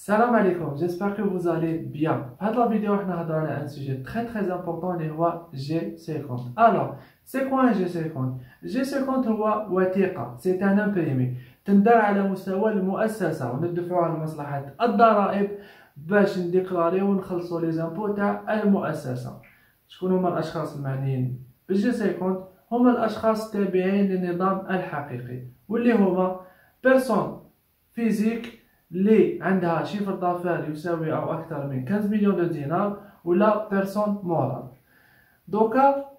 Salam alaikum, j'espère que vous allez bien. Dans la vidéo, on va parler d'un sujet très important, le G50. Alors, c'est quoi un G50? G50 c'est un imprimé تندار على مستوى المؤسسة وندفعوا على مصلحة الضرائب باش نديكلاريو ونخلصوا لي زامبو تاع المؤسسة. شكون هما الأشخاص المعنيين بالجي 50؟ هما الأشخاص التابعين للنظام الحقيقي واللي هما بيرسون فيزيك اللي عندها شفر ضافر يساوي أو أكثر من 15 مليون دينار ولا بيرسون مورال. دوكا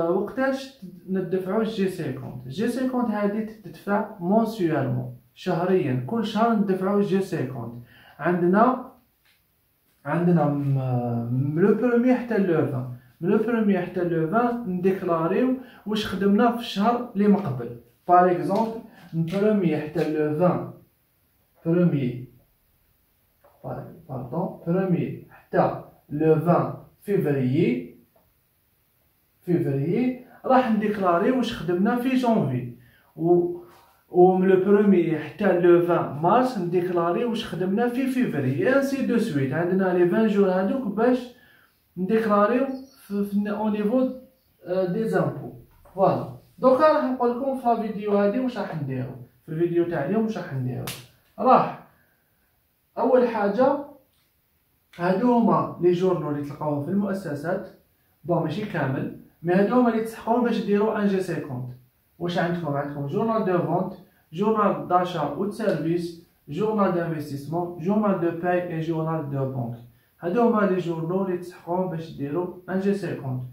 وقتاش ندفعو جي 50؟ جي 50 هادي تدفع مونسيوالمون شهريا، كل شهر ندفعو جي 50. عندنا من لو بروميي حتى لو 20، من لو بروميي حتى لو 20 نديكلاريو واش خدمنا في الشهر اللي مقبل. باغ اكزومبل من بروميي حتى لو 20، بروميي حتى لو 20 فيفريي راح نديكلاري واش خدمنا في جونفي، ومن لو بروميي حتى لو 20 مارس نديكلاري واش خدمنا في فيفريي، انسي دو سويت. عندنا لي 20 جور هادوك باش نديكلاريو او نيفو دي زامبو. فوالا دوكا راح نقول لكم في الفيديو هادي واش راح نديرو، في الفيديو تاع اليوم واش راح نديرو. راح اول حاجه هادو هما لي جورنال اللي تلقاوهم في المؤسسات، بون ماشي كامل، مي هادو هما اللي تسحقون باش ديرو ان جي 50. واش عندكم جورنال دو فونت، جورنال داشا و دو سيرفيس، جورنال دانفستيسمون، جورنال دو باي اي جورنال دو بنك. هادو هما لي جورنال اللي تسحقون باش ديرو ان جي 50.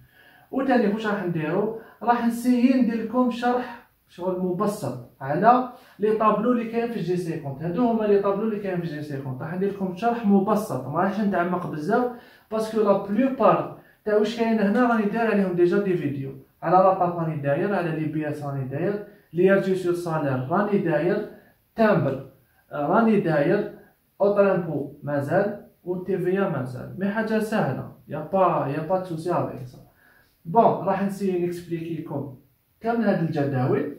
و تاني واش راح نديرو، راح نسيي ندير لكم شرح شغل مبسط على لي طابلو اللي كاين في جي 50. هادو هما لي طابلو اللي كاين في جي 50. راح ندير لكم شرح مبسط، ما راحش نتعمق بزاف باسكو لا بلوبار تاع واش كاين هنا راني داير عليهم ديجا دي فيديو. على لاطاب راني داير، على لي بي اس راني داير، ليرجي سور سالير راني داير، تامبر راني داير، اوترامبو مازال، و تي في مازال. مي حاجه سهله، يا با توسي افيك سا. بون راح نسيي نكسبليكي لكم كامل هاد الجداول،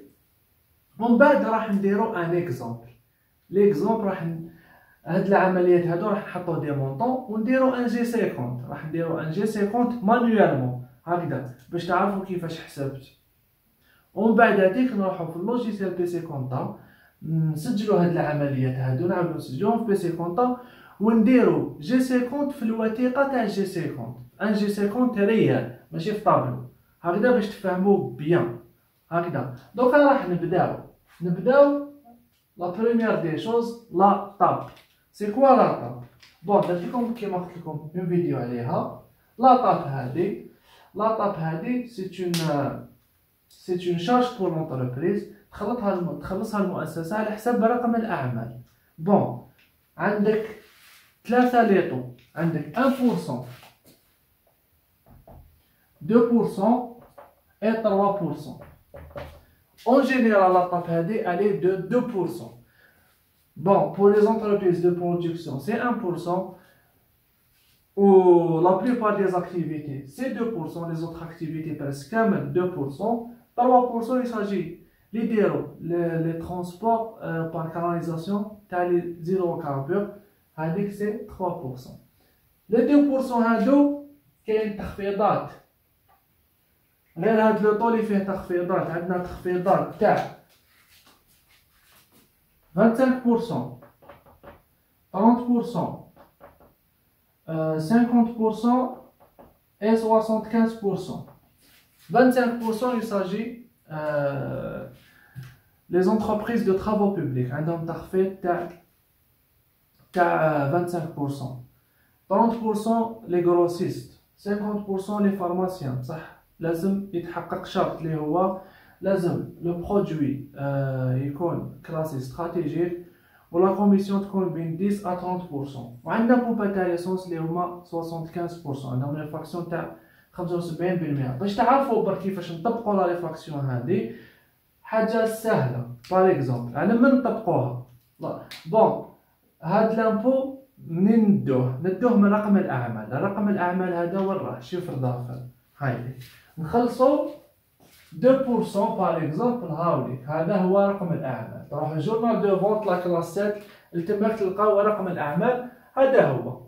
ومن بعد راح نديرو ان اكزومبل. ليكزومبل راح هاد العمليات هادو راح نحطو دي مونطون ونديرو ان جي 50. راح نديرو ان جي 50 مانيوالمون هكذا باش تعرفوا كيفاش حسبت. ومن بعد هاديك نروحو في اللوجيسيال بي سي كونطا، نسجلو هاد العمليات هادو، نعاودو نسجلوهم في بي سي كونطا ونديرو جي 50 في الوثيقه تاع جي 50. ان جي 50 ريال ماشي في طابلو، هكذا باش تفهمو بيان هكذا. دوكا راح نبداو لا بروميير دي شوز لا طاب. سي كوا لا طاب؟ بون درت لكم كيما قلت لكم اون فيديو عليها. لا طاب هادي سي اون شارج بور لونتربريز تخلصها المؤسسه على حساب رقم الاعمال. بون عندك ثلاثه ليطو، عندك 1%، 2% et 3%. En général, la tape elle est de 2%. Bon, pour les entreprises de production, c'est 1%. Ou la plupart des activités, c'est 2%. Les autres activités, presque 2%. 3%, il s'agit les transports par canalisation, les hydrocarbures. C'est 3%. Les 2%, كاين تخفيضات. غير هاد لو طول فيه تخفيضات، عندنا تخفيضات تاع 25%، 30%، 50% et 75%. 25% il s'agit les entreprises de travaux publics عندهم تخفيض تاع 25%. 30% les grossistes، 50% les pharmaciens. صح لازم يتحقق شرط اللي هو لازم لو برودوي يكون كلاسي استراتيجيك ولا كوميسيون تكون بين 10 à 30%. وعندنا بومبا تاع ليسونس اللي هما 75%، عندهم ريفراكسيون تاع 75%. باش تعرفوا برك كيفاش نطبقوا لا ريفراكسيون هذه، حاجه سهله. باغ اكزومبل على من نطبقوها؟ بون هاد لامبو منين ندوه من رقم الاعمال. رقم الاعمال هذا وين راه؟ شفر ضافر. هايلي نخلصو 2% باغ اكزومبل. هاوليك هذا هو رقم الاعمال. تروحو جورنال دو فونت لا كلاس 7 تماك تلقاو رقم الاعمال. هذا هو.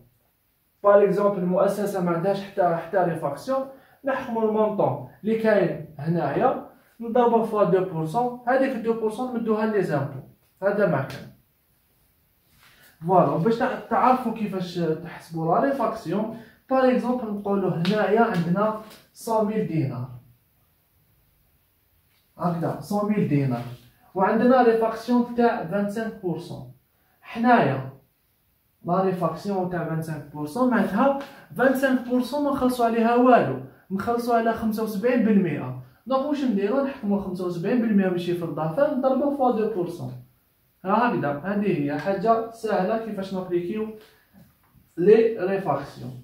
باغ اكزومبل المؤسسه ما عندهاش حتى ريفاكسيون، نحكموا المونطون اللي كاين هنايا نضربوه فوا 2%، هذيك 2% نمدوها لي زامبو. هذا ما كان. فوالا باش تعرفوا كيفاش تحسبوا لا ريفاكسيون. باغ اكزومبل نقولوا هنايا عندنا 100,000 دينار، هكذا 100,000 دينار، وعندنا ريفاكسيون تاع 25%. حنايا لا ريفاكسيون تاع 25% معناتها 25% ما نخلصوا عليها والو، نخلصوا على 75%. دونك واش نديرو؟ نحكموا 75% من شيفر الدافير نضربوه فوا 2%. هكذا. هذه هي حاجه سهله كيفاش نابليكيو لي ريفاكسيون.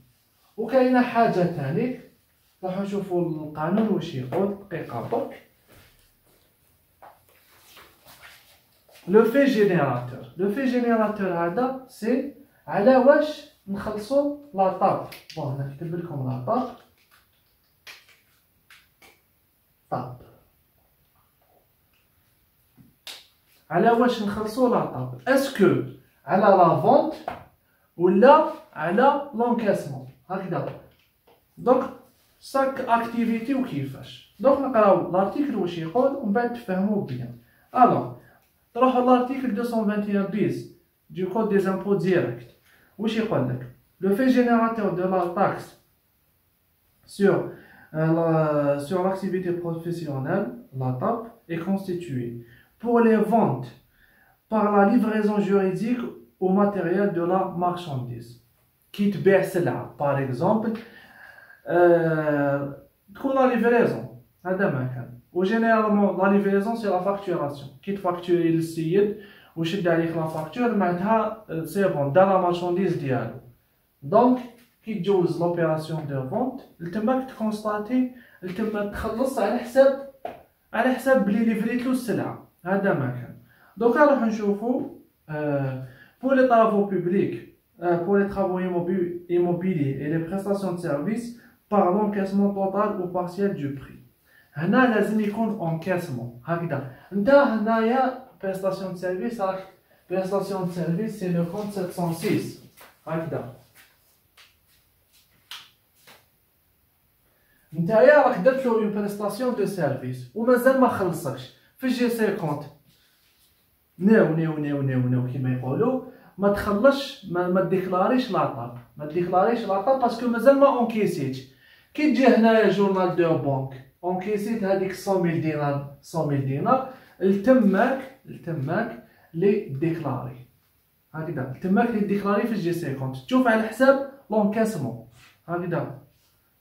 وكاينه حاجه ثاني راح نشوفوا القانون واش يقول دقيقه برك. لو في جينيراتور هذا سي على واش نخلصوا لا طاب. بون هنا نكتب لكم لا طاب على واش نخلصوا لا طاب، اسكو على لا فونت ولا على لونكاسمون. هكذا. دونك شاك اكتيفيتي وكيفاش. دونك نقراو لارتيكل واش يقول ومن بعد تفهموه بيان. الوغ نروحو لارتيكل 221 بيس du code des impôts directs. واش يقول لك؟ Le fait générateur de la taxe sur l'activité professionnelle, la TAP, est constitué pour les ventes par la livraison juridique au matériel de la marchandise. Qui te baisse là, par exemple, la livraison. Ou généralement, la livraison c'est la facturation. Qui te facture le site, ou شد عليك la facture, معناتها c'est bon, dans la marchandise ديالو. Donc, كي تجوز l'opération de vente, تماك تكونستاتي تما تخلص على حساب بلي ليفريتلو السلعة. هذا ما كان. دوكا راح نشوفو pour les travaux publics, pour les travaux immobiliers et les prestations de services par l'encaissement total ou partiel du prix. هنا لازم يكون encaissement. هكذا. نتا هنايا prestation de service, prestation de service c'est le compte 706. هكذا. نتايا راك درت له اون بريستاسيون دو سيرفيس ومازال ما خلصكش في جي 50. ناو كيما يقولوا ما تخلصش، ما ديكلاريش لاطاب، باسكو مازال ما اونكيسيتش. كي تجي هنايا جورنال دو بونك اونكيسيت هذيك 100,000 دينار التماك لي ديكلاري. هكذا التماك لي ديكلاري في جي 50 تشوف على حساب لونكاسمون. هكذا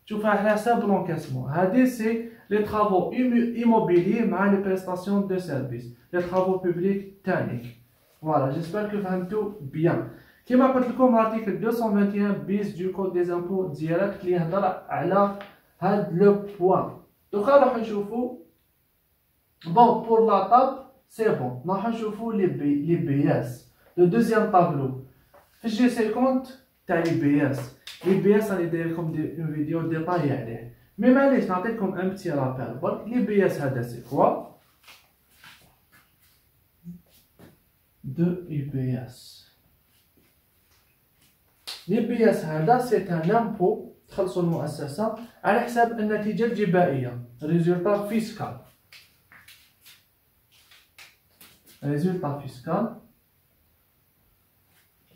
تشوف على حساب لونكاسمون. هذه سي لي طرافو ايموبيليي مع لي بريستاسيون دو سيرفيس، لي طرافو بوبليك تانيك. فوالا جيسبر كو فهمتو بيان. كيما قلت لكم لارتيكل 221 بيس دو كود دي زامبو ديريكت اللي يهضر على هاد لو بوان. دوكا راح نشوفو بون بور لا طاب سي بون. راح نشوفو لي بي اس. لو دوزيام طابلو في جي 50 تاع لي بي اس. لي بي اس راني داير لكم اون فيديو ديطاي عليه، مي معليش نعطيكم ان بتي رابيل برك. لي بي اس هذا سي كوا دو اي بي اس. لي بي اس هذا سي ان امبو تخلصوا المؤسسه على حساب النتيجه الجبائيه، ريزولطا فيسكال. ريزولطا فيسكال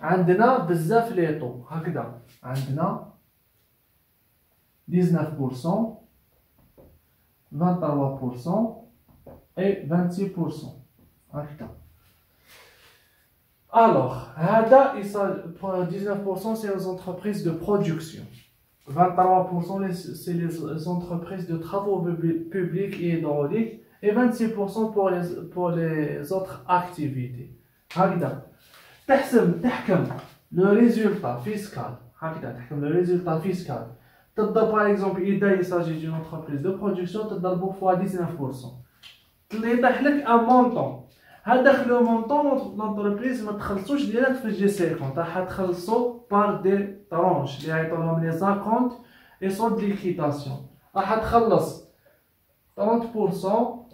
عندنا بزاف لي طو. هكذا عندنا 19%, 23% et 26%. هكذا. Alors, هذا 19% c'est les entreprises de production. 23% c'est les entreprises de travaux publics et hydrauliques et 26% pour les autres activités. هكذا. تحكم le résultat fiscal. هكذا تحكم le résultat fiscal. تضرب par exemple إذا il s'agit d'une entreprise de production تضربو فوا 19%. اللي يطيح لك ان مونطون. هذاك لو مونطون لونتربريز ما تخلصوش ديريكت في الجي 50، راح تخلصو بار دي طرونش اللي يعيطولهم لي زاكونت اي سولد ليكيداسيون. راح تخلص 30%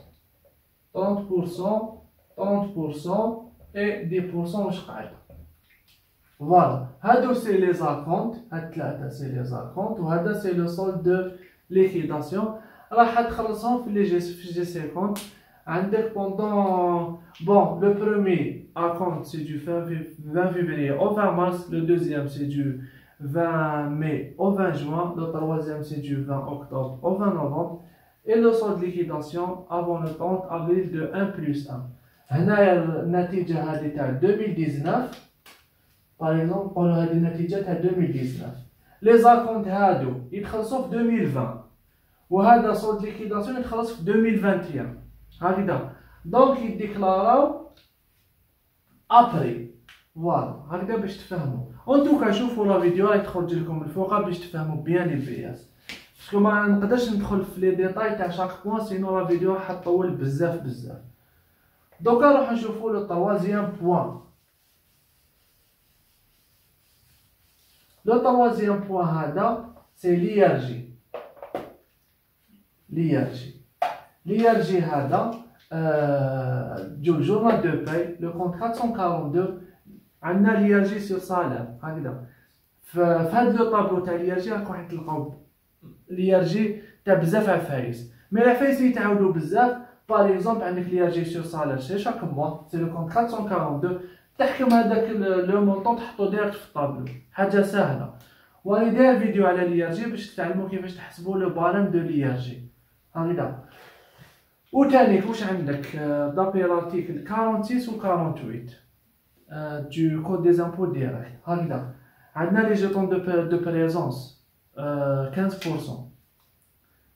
et 10% واش قاعده. فوالا هادو سي لي زاكونت، هاد ثلاثة سي لي زاكونت، وهذا سي لو سول دو ليكيداسيون. راح تخلصهم في لي جي سي كونت. عندك بوندون بون لو بروميي اكونت سي دو 20 février au 20 mars, le deuxième c'est du 20 mai au 20 juin, le troisième c'est du 20 octobre au 20 novembre, et le solde de liquidation avant le 30 avril de 1+1. هنايا النتيجة هذه تاع 2019 باغ اكزومبل، نقولو هذه النتيجة تاع 2019. لي زاكونت هادو يتخلصو في 2020، وهذا solde de liquidation يتخلص في 2021 هكذا. دونك يديكلاراو ابري. فوالا هكذا باش تفهموا. اون توكا شوفوا لا فيديو راهي تخرج لكم الفوق باش تفهموا بيان لي بي اس، باسكو ما نقدرش ندخل في لي ديتاي تاع شاك بوين سينو لا فيديو راح تطول بزاف. دوكا نروحو نشوفو لو troisième بوين. لو troisième بوين هذا سي ليرجي. ليرجي هذا جو جورنال دو باي لو كونت 442. عندنا ليرجي سير سالير هكذا. فهاد لو طابلو تاع ليرجي راكم تلقاو ليرجي تاع بزاف عفايس، مي العفايس يتعاودو بزاف. باغ اكزومبل عندك ليرجي سير سالير سي شاك موا سي لو كونت 442. تحكم هذاك لو مونطون تحطو ديريكت في الطابلو، حاجه ساهله. وراني داير فيديو على ليرجي باش تعلموا كيفاش تحسبوا لو بارام دو ليرجي هكذا. وتانيك واش عندك دابي لارتيكل 46 و 48 du code des impôts direct هكذا. عندنا لي جيتون دو بريزونس 15%،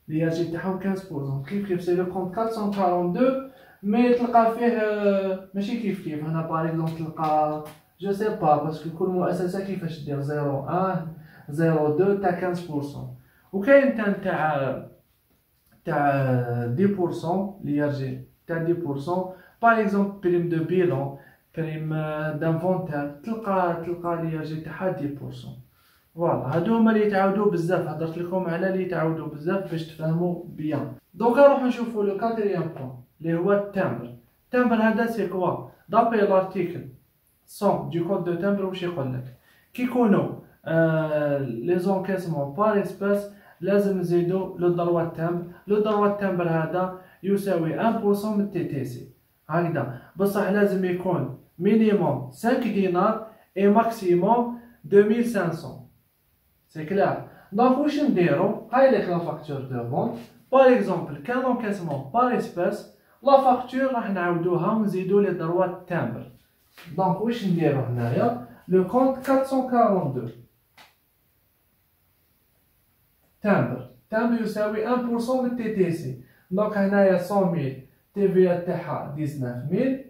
ليرجي تاعهم 15%. كيف سي لو كونت 442 مي تلقى فيه ماشي كيف هنا باغ اكزومبل تلقى جو سي با باسكو كل مؤسسه كيفاش دير 01 02 تاع 15%. وكاين تاع 10% ليرجي تاع 10%. باغ اكزومبل بريم دو بيلون، بريم دانفونتير، تلقى ليرجي تاعها 10%. فوالا هادو هما اللي يتعاودو بزاف. هضرت لكم على اللي يتعاودو بزاف باش تفهموا بيان. دونك نروحو نشوفو لو كاتريام بوين اللي هو التمبر. التمبر هذا سي كوا؟ دابي لارتيكل 100 دو كود دو تمبر واش يقولك؟ كي يكونوا لي زونكيسمون بار اسباس لازم نزيدو لو دروا التمبر. لو دروا التمبر هذا يساوي 1% من تي تي سي هكذا، بصح لازم يكون مينيموم 5 دينار اي ماكسيموم 2500. سي كلار. دونك واش نديرو؟ هاي ليك لا فاكتور دو فونت. باغ اكزومبل كان انكاسمون بار اسباس، لا فاكتور راح نعاودوها ونزيدو لي دروا التمبر. دونك واش نديرو هنايا؟ لو كونت 442 تمبر يساوي 1% من تي تي سي. دونك هنايا 100,000 تي في تاعها 19,000.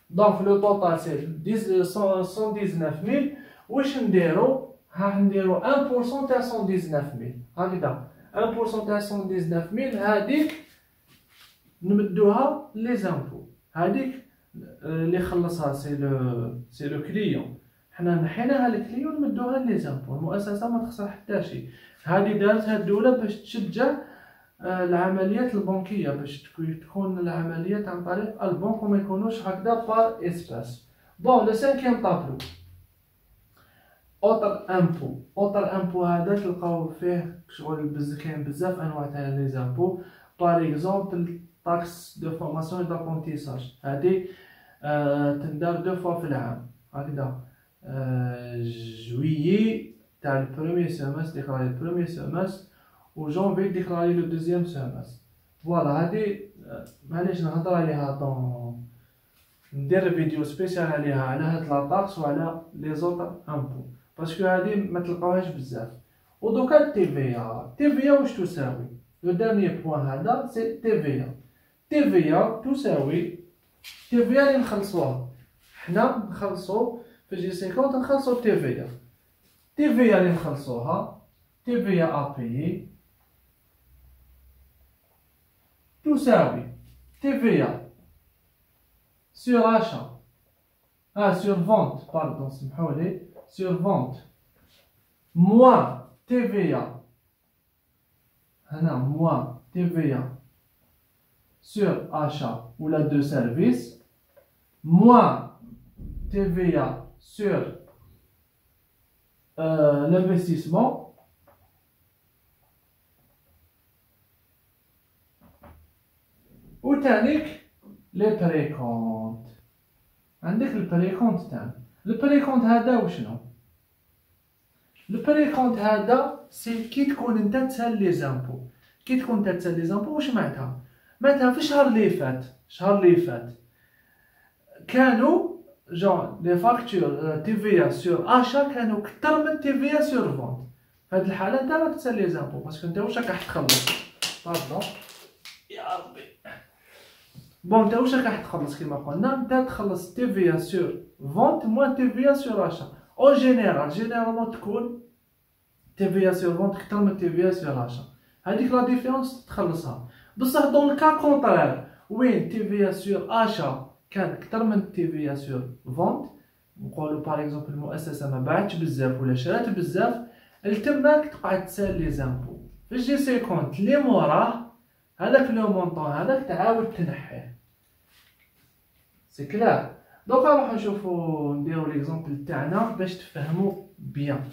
دونك لو توتال سي 119,000. واش نديرو؟ راح نديرو 1% تاع 119,000 هكذا. 1% تاع 119,000 هذيك نمدوها لي زامبو. هذيك اللي خلصها سي لو كليون. حنا نحيناها للكليون نمدوها لي زامبو. المؤسسه ما تخسر حتى شيء. هذه دارتها الدوله باش تشجع العمليات البنكيه، باش تكون العمليات عن طريق البنك وما يكونوش هكذا بار اسباس. بون لو سانكيام طابلو اوتر امبو هذا تلقاو فيه شغل كاين بزاف انواع تاع لي زامبو. باغ اكزومبل طاكس دو فورماسيون دابونتيساج، هذه تندار 2 فوا في العام هكذا. جويي تاع البروميي سيمستر ديكلاري البروميي سيمستر، و جونفي ديكلاري لو دوزيام سيمستر. فوالا هذه معليش نهضر عليها ندير فيديو سبيسيال عليها على هاد لا طاكس وعلى لي زوطر امبو، باسكو هذه ما تلقاوهاش بزاف. ودوكا تي في واش تساوي؟ لو دانيي بوين هذا سي تي في تساوي تي في اللي نخلصوها حنا. نخلصو في جي 50 نخلصو تي في اللي نخلصوها تي في ابيي تساوي تي في sur achat, sur vente, pardon, sur vente, moins TVA, moins TVA sur achat ou la de service, moins TVA sur l'investissement وتانيك لي بريكونت. عندك البريكونت تاعنا. البريكونت هذا وشنو؟ البريكونت هذا سي كي تكون انت تسال لي زامبو. كي تكون انت تسال لي زامبو واش معناتها؟ معناتها في الشهر اللي فات كانوا جون لي فاكتور تي في سور اشا كانوا كثر من تي في سور فونت. في هذه الحاله انت راك تسال لي زامبو باسكو انت واش راك تخلص. باردون يا ربي. بون انت واش راك تخلص كيما قلنا؟ انت تخلص تي في سور فونت موان تي في سور اشا. او جينيرالمون تكون تي في سور فونت كثر من تي في سور اشا. هذيك لا ديفيرونس تخلصها. بصح دون الكا كونطرير وين تي في سور اشا كان اكثر من تي في سور فونت، نقولوا باغ اكزومبل المؤسسه ما باعتش بزاف ولا شرات بزاف، التماك تقعد تسال لي زامبو. في الجي سي كونت لي موراه هذاك لو مونطون هذاك تعاود تنحيه. سي كلار. دوكا نروحو نشوفو نديرو ليكزومبل تاعنا باش تفهمو بيان.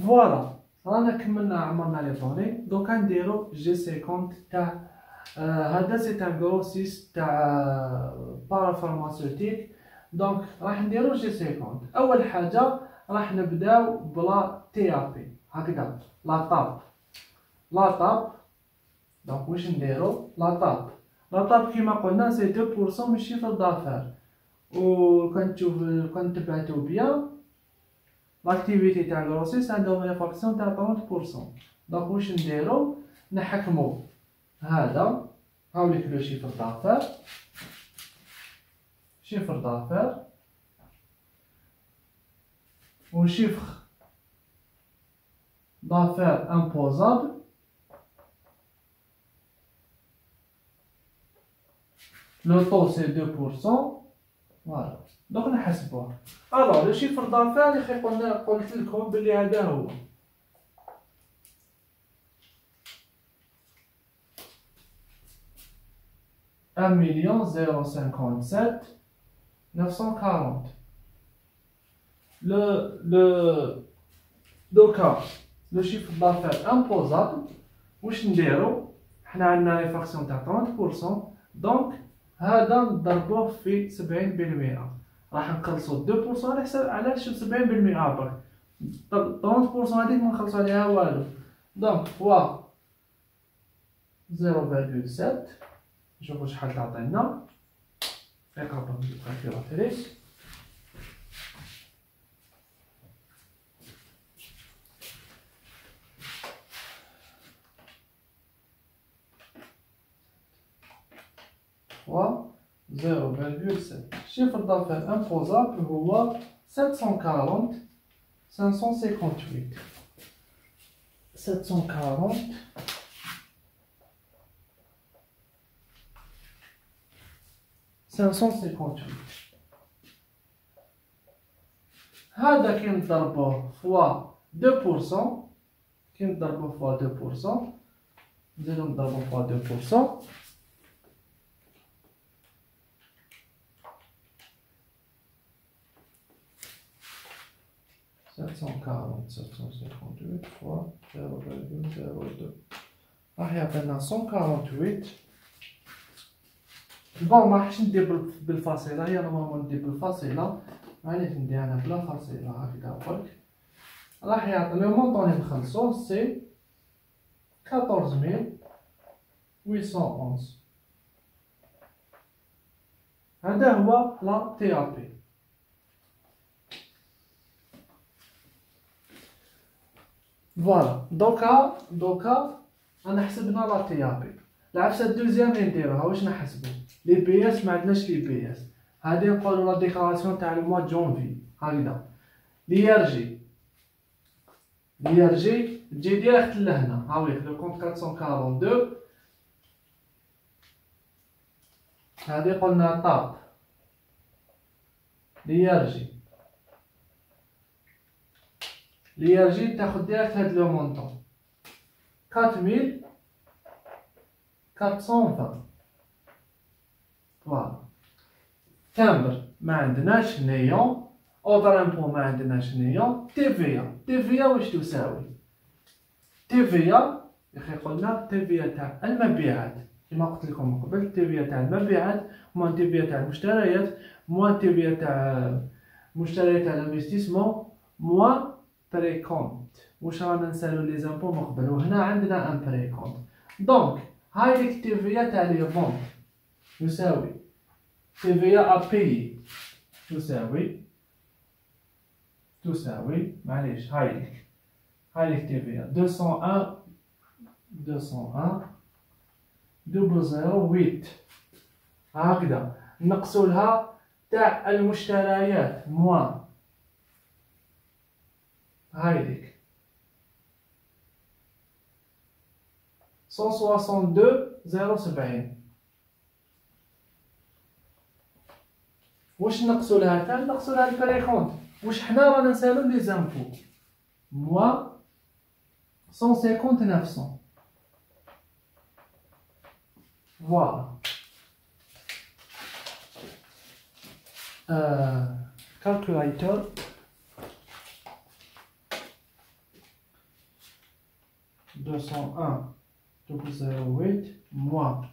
فوالا رانا كملنا عمرنا لي دوني. دوكا نديرو جي سي كونت تاع هذا سي ان غروسيس تاع بارافارماسيوتيك. دونك راح نديرو جي سي كونت. اول حاجه راح نبداو بلا تي ا بي هكذا لا طاب. دونك واش نديرو؟ لا طاب كيما قلنا سي 2% من الشيفر دافير. و كان تبعتو بيان لاكتيفيتي تاع الغروسيس عندهم ريفاكسيون تاع 30%. دونك واش نديرو؟ نحكمو هذا هاوليك لو شيفر دافير و شيفر دافير امبوزابل لو طو سي 2%. فوالا دوك نحسبوه. الوغ لو شيفر دافير يا خي قلت لكم بلي هذا هو 1,057,940. دوكا لو شيفر دافير امبوزابل واش نديرو؟ حنا عندنا ريفاكسيون تاع 30%. دونك هذا نضربوه في 70%. راح نقلصو 2% على حساب علاش 70% برك. 30% هذيك ما نخلصو عليها والو. دونك فوا 0,7 نشوفو شحال تعطينا. يقرب نجيب كالكيلاتريس. و 0,7. الشيفر دافير امبوزابل هو 740 558. 740 558. هذا كي نضربوه فوا 2%، كي نضربوه فوا 2% نزيدو نضربو فوا 2%. سبعمية وأربعين فوا 0,02 راح يعطينا 148. بون مراحش ندير بالفاصلة، هي نورمالمون ندير بالفاصلة، علاش ندير انا بلا فاصلة هكذا برك. راح يعطي لو مونطون لي نخلصوه سي 14811. هذا هو لا تي ا بي. فوالا دوكا انا حسبنا لا تي ا بي. العفسه الدوزيام اللي نديروها واش نحسبو؟ لي بي اس ما عندناش لي بي اس. هادي نقولو لا ديكلاراسيون تاع الموا جونفي هكذا. ليرجي تجي ديريكت لهنا. هاوي لو كونت 442 هادي قلنا طاب ليرجي تاخد ديريكت هاد لو مونطون 4420. فوالا. تمبر ما عندناش نيون، اوتر امبو ما عندناش نيون. تيفيا واش تساوي؟ تيفيا يا اخي قلنا تيفيا تاع المبيعات كما قلت لكم قبل، تيفيا تاع المبيعات موان تيفيا تاع المشتريات موان تيفيا تاع مشتريات تاع الانفستيسمون موان بريكونت. واش رانا نسالو لي زامبو من قبل، وهنا عندنا ان بريكونت. دونك هاي ديك تيفيا تاع لي فونت يساوي تيفيا ابيي تساوي معليش هاي ديك تيفيا 201 008. هكذا نقصوا لها تاع المشتريات موان هاي ديك 162 070. واش نقصوا لها تاع؟ نقصوا لها البريكونت. واش حنا رانا نسالو لي زامبو موان 150 900. فوالا. calculator deux cent un 008 moins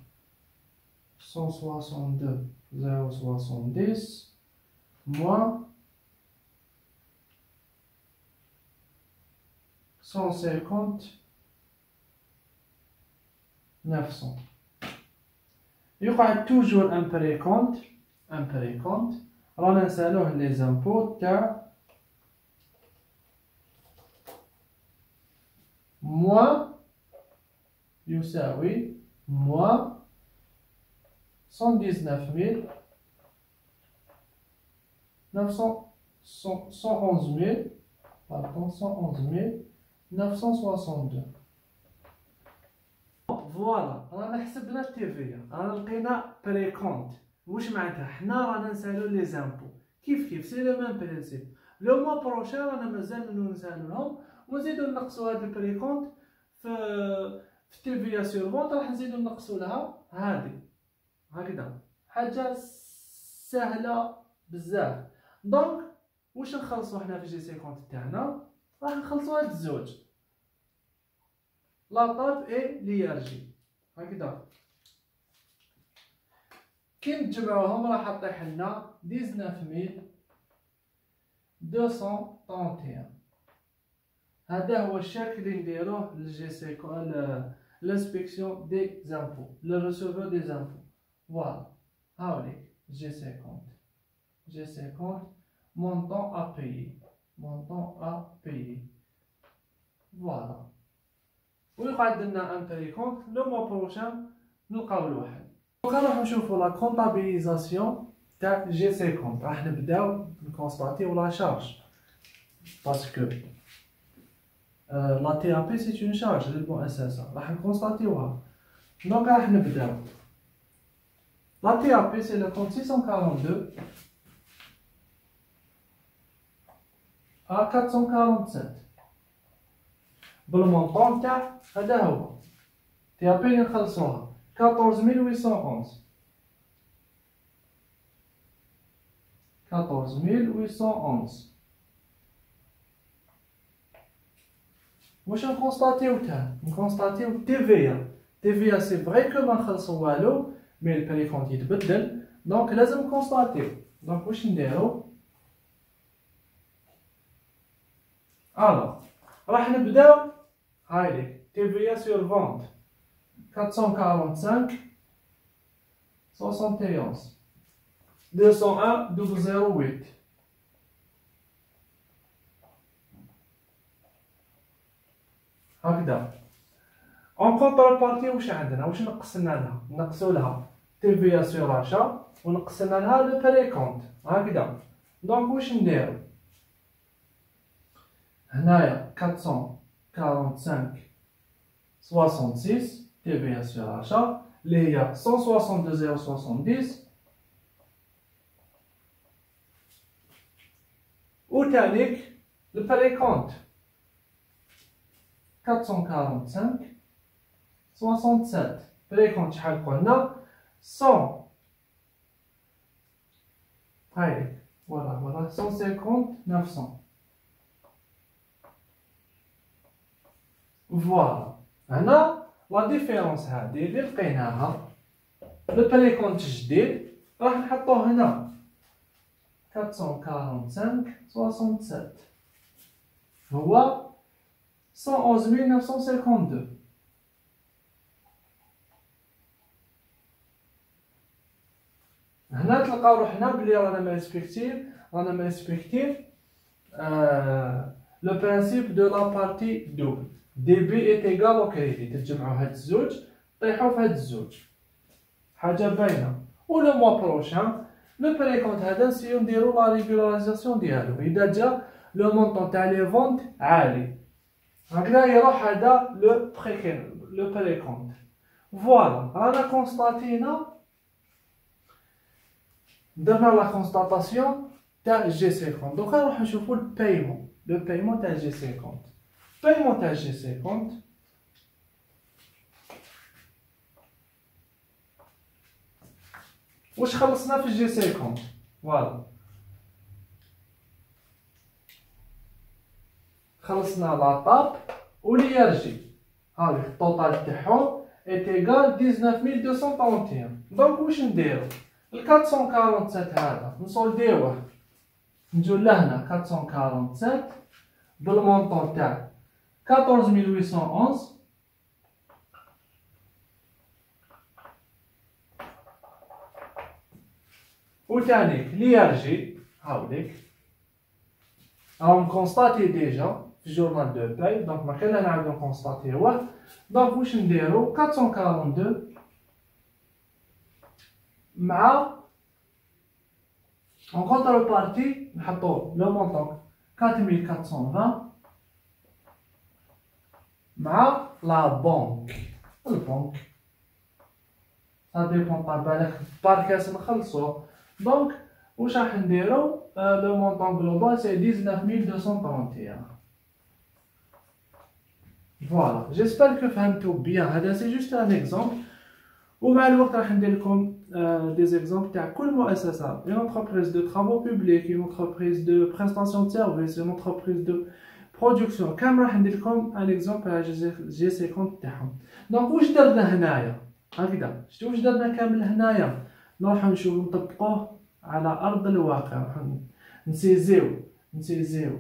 162 070 moins 150 900. يقعد توجور ان بريكونت رانا نسالوه لي زامبو تاع موان يساوي موان 119 111 962. فوالا رانا حسبنا التيفيا، رانا لقينا بريكونت. واش معناتها؟ حنا رانا نسالو لي زامبو كيف سي لو ميم برينسيپ. لو موا بروشان رانا مازال نسالوهم ونزيدو نقصو هاد البريكونت في التيفيا سور فونت، راح نزيدو نقصو لها هادي هكذا. حاجه سهله بزاف. دونك واش نخلصو حنا في جي سي كونت تاعنا؟ راح نخلصو هاد الزوج لاطاب اي ليرجي هكذا. كي نجمعوهم راح طيح لنا 19231. هذا هو الشكل اللي نديروه للجي سي لانسبكسيون دي زامبو للريسيفور دي زامبو. فوالا هاوليك جي سي كونت مونطون ا بيي. فوالا. ويقعد لنا ان بريكونت لو موا بروشان نلقاو الواحد. دونك نروحو نشوفو لا كونطابيليزاسيون تاع جي سي كونت. راح نبداو نكونستاتيو لا شارج باسكو لا تي ا بي سي اون شارج للمؤسسه، راح نكونستاتيوها. دونك راح نبداو. لا تي ا بي سي لو كونت 642 à 447 بالمونطون تاع هذا هو تي ا بي اللي نخلصوها 14811. 14811 واش نكونستاتيو تاع؟ نكونستاتيو تيفيا سي فري كو ما نخلصو والو مي البريكونت يتبدل، دونك لازم نكونستاتيو. دونك واش نديرو؟ راح نبداو هايديك تيفيا سور فونت 445 71 201 008. هكذا. اون كونترول بارتي واش عندنا؟ واش نقصنا لها؟ نقصو لها تيفيا سور اشا ونقصنا لها لو بريكونت هكذا. دونك واش نديرو؟ هنايا 445 66 TVA sur achat اللي هي 162,070. وتانيك البريكونت 445 67 بريكونت شحال قلنا 100 هاي فوالا 150 900. فوالا هنا لا ديفيرونس هادي اللي لقيناها البريكونت الجديد راح نحطوه هنا 445 67 هو 111,952. هنا تلقاو روحنا بلي رانا ما ريسبكتير لو برانسيب دو لا بارتي دوبل دي بي ايت ايكال او كريدي. تتجمعوا هاد الزوج طيحوا في هاد الزوج حاجه باينه. و لو موا بروشان لو بريكونت هذا نسيو نديرو لا ريغولاريزاسيون ديالو. اذا جا لو مونطون تاع لي فونت عالي هكذا يروح هذا لو بريكونت. فوالا رانا كونستاتينا درنا لا كونستاتاسيون تاع جي 50. دوكا نروحو نشوفو البايمون تاع جي 50. البايمون تاع جي 50 واش خلصنا في جي 50. فوالا خلصنا لاطاب و ليرجي هاذي الطوطال تاعهم ايتيغال 19231. دونك واش نديرو ال 447 هذا نسولديوه نجو لهنا 447 بالمونطون تاع 14811 و تانيك ليرجي هاوليك راهم كونستاتي ديجا في جورنال دو باي. دونك ما كان نعاودو نكونستاتيوه. دونك واش نديرو 442 مع en contrepartie نحطو لو مونطون 4420 مع لا بنك. البنك ça dépend طا بالك باركاس نخلصوه. دونك واش راح نديرو لو مونطون جلوبال سي 19231. فوالا جيسبر كو فهمتو بيان. هذا سي جوست ان اكزومبل ومع الوقت راح ندير لكم دي زيكزومبل تاع كل مؤسسه. اون انتربريز دو ترافو بوبليك اون انتربريز دو بريستاسيون دو سيرفيس اون انتربريز دو برودكسيون كامل راح ندير لكم ان اكزومبل على جي 50 تاعهم. دونك واش درنا هنايا هكذا شتو واش درنا كامل هنايا نروحو نشوفو نطبقوه على ارض الواقع. نروحو نسيزيو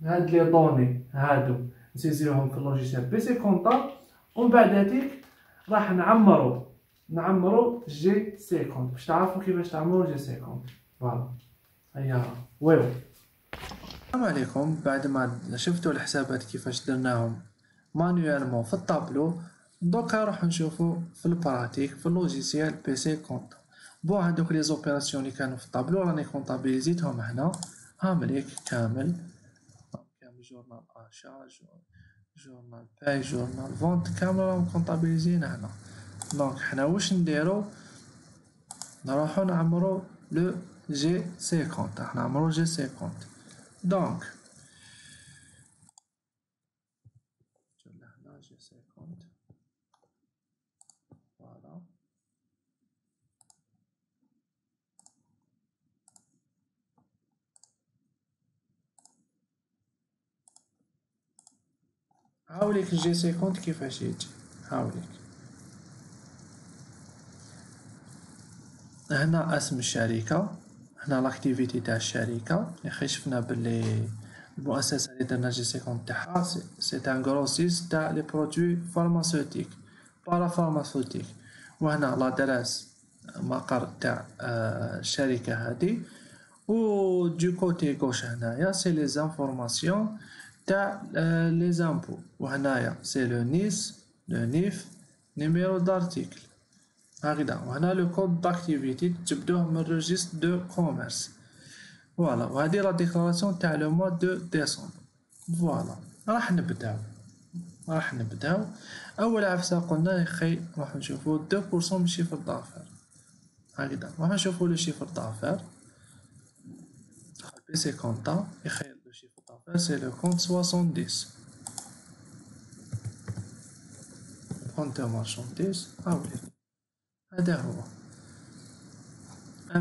هاد لي دوني هادو نسيزيوهم في اللوجيسيال بي سي كونطا. ومن بعد هذيك راح نعمرو جي 50 باش تعرفوا كيفاش تعمروا جي 50. فوالا هيا ويو. السلام عليكم. بعد ما شفتوا الحسابات كيفاش درناهم مانويالمون في الطابلو دوكا راح نشوفوا في البراتيك في اللوجيسيال بي سي كونط. هادوك لي زوبيراسيون اللي كانوا في الطابلو راني كونطابيليزيتهم هنا هامليك كامل جورنال اشا جورنال باي جورنال فونت كامل راهم كونطابيليزين هنا. دونك حنا واش نديرو نروحو نعمرو لو جي 50. راح نعمرو جي 50. دونك هنا جي 50 فوالا هاوليك جي 50 كيفاش يجي. هاوليك هنا اسم الشركة هنا لاكتيفيتي تاع الشركة اللي شفنا باللي المؤسسة اللي درنا جي 50 تاعها سي ان غروسيس تاع لي برودوي فارماسيوتيك بارا فارماسيوتيك. وهنا لادراس مقر تاع الشركة هادي. و دو كوتي غوش هنايا سي لي زانفورماسيون تاع لي زامبو. وهنايا سي لو نيس لو نيف نيميرو دارتيكل هكذا. وهنا لو كود داكتيفيتي تجبدوه من ريجيستر دو كوميرس. فوالا وهذه لا ديكلاراسيون تاع لو موا دو ديسمبر. فوالا راح نبداو. اول عفسه قلنا يا خي راح نشوفو 2% من شيفر دافير. هكذا راح نشوفو لو شيفر دافير. بيسي كونطا يخيل لو شيفر دافير سي لو كونت 70. كونت مارشانديز هذا هو 1,057,240.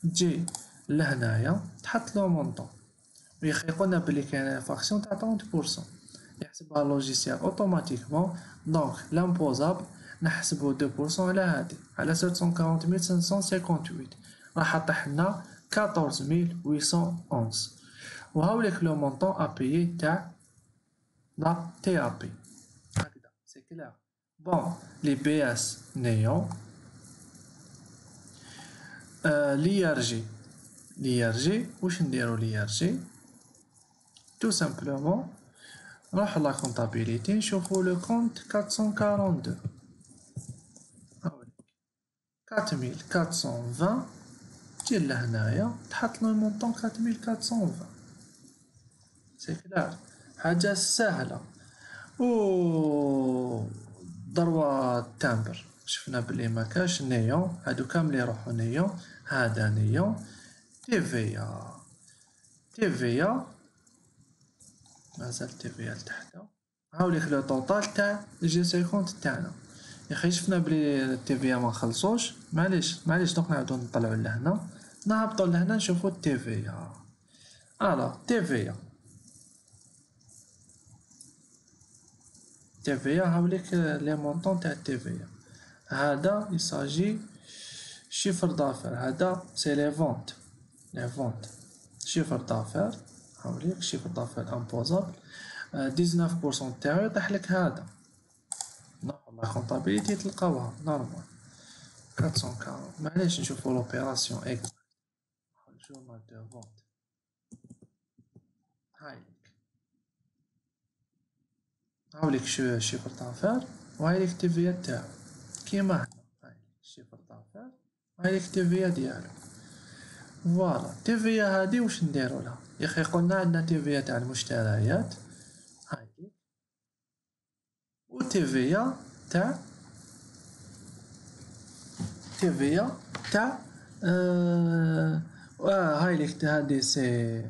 تجي لهنايا تحط لو مونطون ويخي قلنا بلي كاين فاكسيون تاع 30% يحسبها اللوجيسيال اوتوماتيكمون. دونك لامبوزابل نحسبو 2% على هادي على 740,558 راح طيح لنا 14,811. وهاوليك لو مونطون ا بيي تاع لا تي ا بي. هكذا سي كلير. بون لي بي اس نيون لي ار جي واش نديرو لي ار جي tout simplement نروحو لا كونطابيليتي نشوفو لو كونت 442 4420 تجي لهنايا تحط لو مونطون 4420 سي كلار حاجه سهله. و ضربة التامبر شفنا بلي ما كاش نيون هادو كامل يروحو نيون. هذا نيون تيفيا مازال تيفيا لتحت. هاوليك لو طوطال تاع جي سيكونت تاعنا. يا خي شفنا بلي التيفيا ما خلصوش معليش دوك نعاودو نطلعو لهنا نهبطو لهنا نشوفو التيفيا. تيفيا هاوليك لي مونطون تاع التيفيا. هذا يساجي شيفر دافير هذا سي لي فونت شيفر دافير. هاوليك شيفر دافير امبوزابل 19% تاعو يطيحلك هذا. نروحو لا كونطابيليتي تلقاوها نورمال 440. معليش نشوفو لوبيراسيون اكزاكت جورنال دو فونت. هاوليك شيفر دافير وهايليك تيفيا تاعو كيما هنا. هايليك شيفر دافير وهايليك تيفيا ديالو. فوالا تيفيا هادي واش نديرو لها يا خي قلنا عندنا تيفيا تاع المشتريات هايليك و تيفيا تاع هايليك هادي سي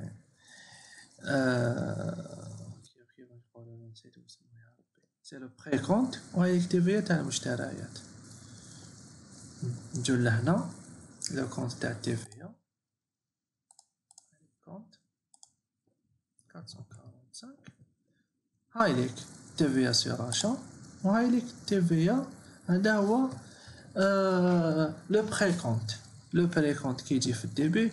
كيف نقولو نسيت اسمو يا ربي سي لو بري كونت. وهايليك تيفيا تاع المشتريات. نجو لهنا لو كونت تاع تيفيا كونت 445. هايليك تيفيا سير اشا وهايليك تيفيا هذا هو لو بري كونت كيجي في الديبي.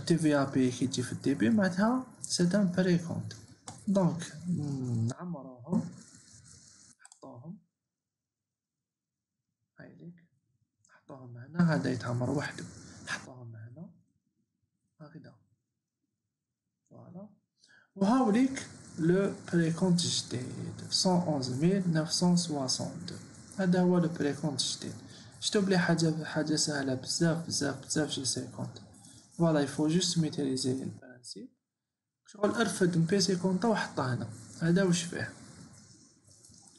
تيفيا بي كيجي في الديبي معناتها سي ان بري كونت. دونك نعمروهم نحطوهم هايليك نحطوهم هنا. هذا يتعمر وحده نحطوهم هنا هكذا فوالا. وهاوليك لو بريكونت جديد 111,962. هذا هو لو بريكونت جديد. شتو بلي حاجه سهله بزاف جي سيكونت. فوالا يفو جوست ميتريزي البرانسيب شغل ارفد من بيسي كونطا وحطه هنا. هذا واش فيه.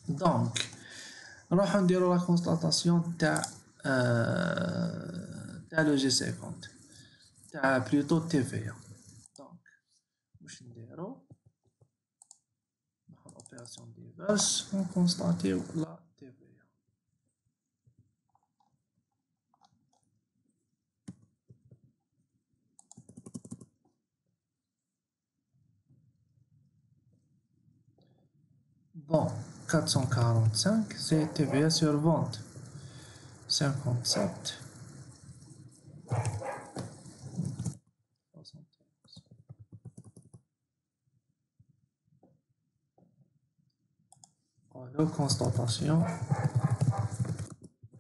دونك نروحو نديرو لا كونستاتاسيون تاع لو جي سيكونت تاع بلوتو تيفيا. دونك واش نديرو نروحو اوبيراسيون ديفيرس ونكونستاتيو لا تيفيا. Bon, 445, c'est TVA sur vente. 57. 71. Alors, constatation.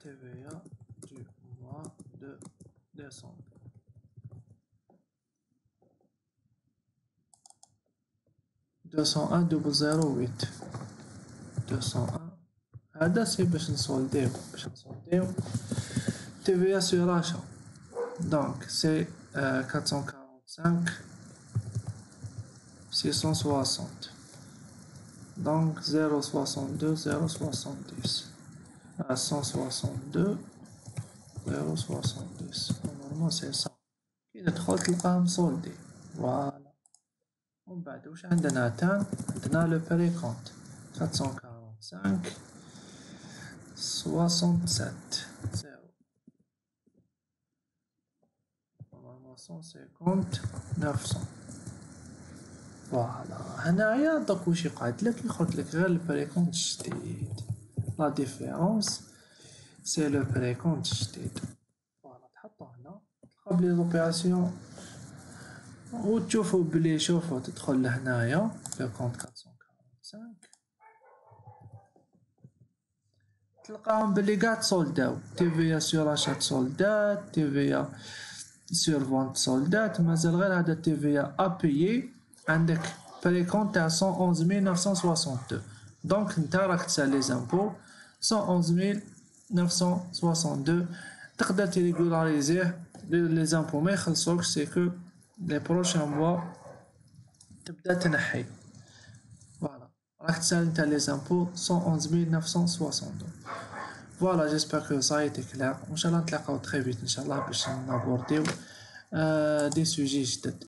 TVA du mois de décembre. deux cent un 201. هذا سي باش نسولديو TVA sur achat. Donc c'est 445 660. Donc 0,62 0,70 à 162 0,70. Normalement c'est ça. كي تدخل تلقاهم صولدي. فوالا. ومن بعد واش عندنا تان؟ عندنا لو بريكونت 445 67 0. Normalement 150 900. فوالا. هنايا دوك واش يقعدلك؟ يخرجلك غير البريكونت الجديد. لا ديفيرونس سي لو بريكونت الجديد. فوالا تحطو هنا تلقى بلي زوبيراسيون وتشوفو بلي شوفو تدخل لهنايا لو كونت 445 تلقاهم بلي قاع تصولداو TVA سور اشات سولدات TVA سور فونت سولدات مازال غير هذا TVA ابيي عندك بريكونت تاع 111962 دونك نتا راك تسال لي زامبو 111962 تقدر تريغولاريزيه لي زامبو ما يخلصوكش سي كو لي بروشان موا تبدا تنحي فوالا راك تسال نتا لي زامبو 111962 فوالا جيسبر كو سا ايتي كلير وان شاء الله نتلاقاو تري فيت ان شاء الله باش نابورديو دي سوجي جدد.